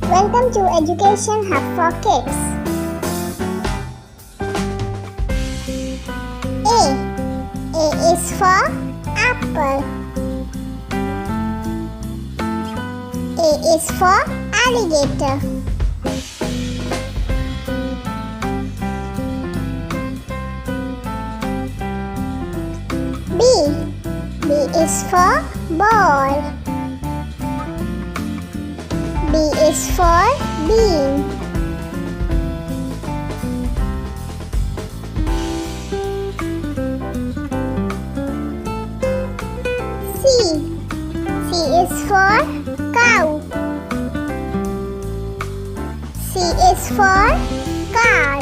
Welcome to Education Hub for Kids. A is for apple. A is for alligator. B is for ball. B is for bean. C is for cow. C is for car.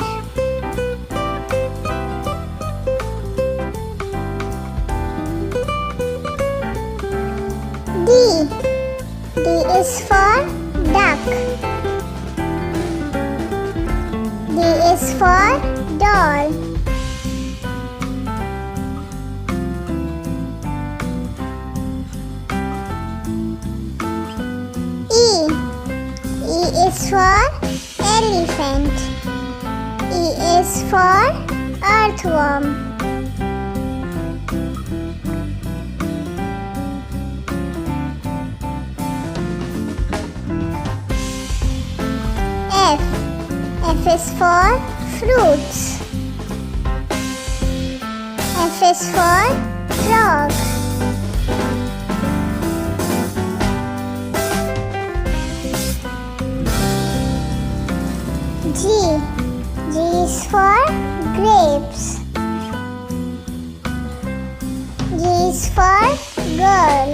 D is for duck. D is for doll. E is for elephant. E is for earthworm. F is for fruits. F is for frog. G is for grapes. G is for girl.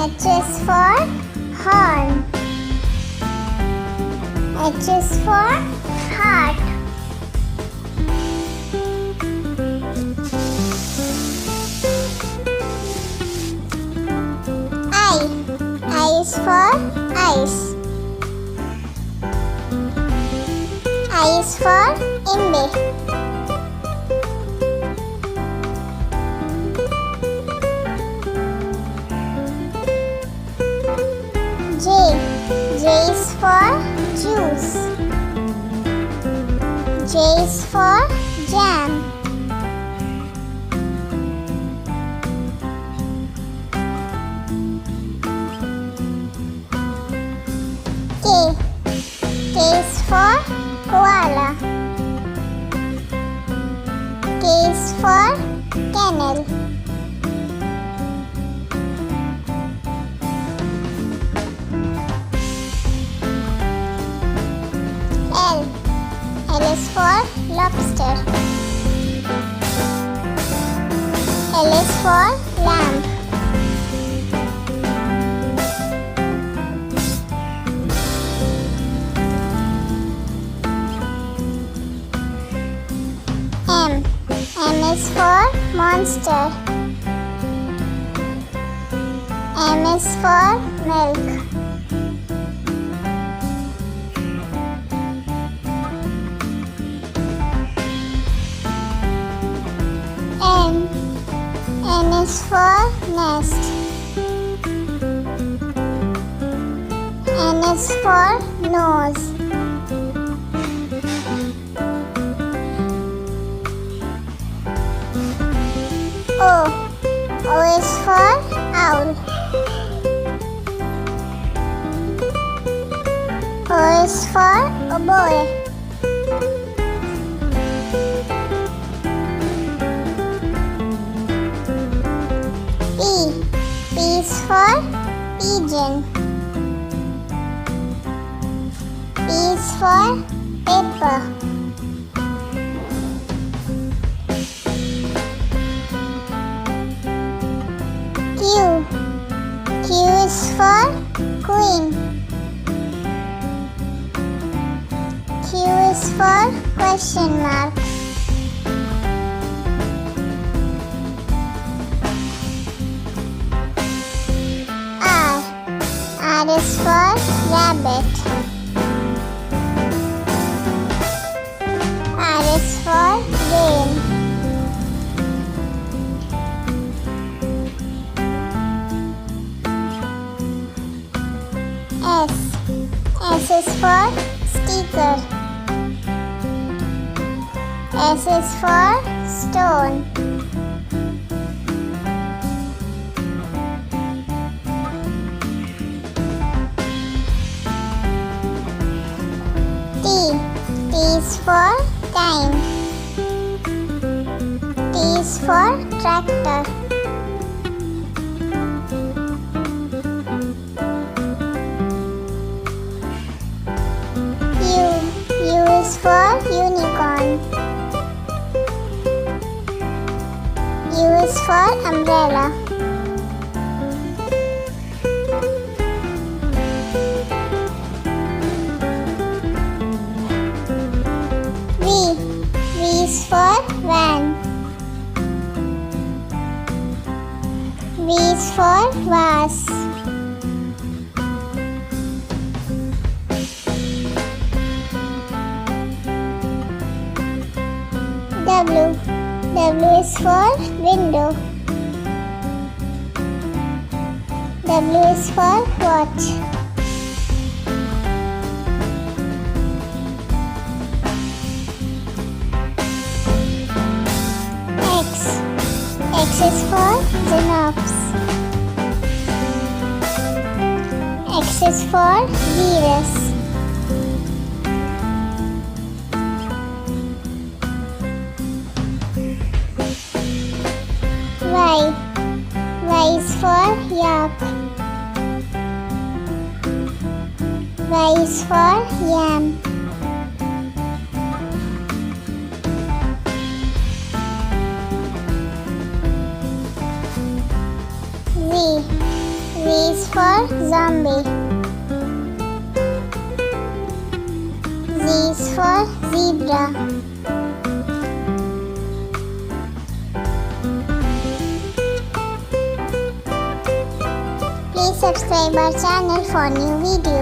H is for horn. H is for heart. I is for ice. I is for imbe. J is for juice. J is for jam. K is for koala. K is for kennel. L is for lobster. L is for lamb. M is for monster. M is for milk. N is for nest. N is for nose. O is for owl. O is for oboe. P is for pigeon. P is for paper. Q is for queen. Q is for question mark. R is for rabbit. R is for rain. is for sticker. S is for stone. T is for time. T is for tractor. U is for unicorn. U is for umbrella. V is for van. V is for vase. W is for window. W is for watch. X is for xenophs. X is for virus. Y is for yak. Y is for yam. Z is for zombie. Z is for zebra. Please subscribe our channel for new videos.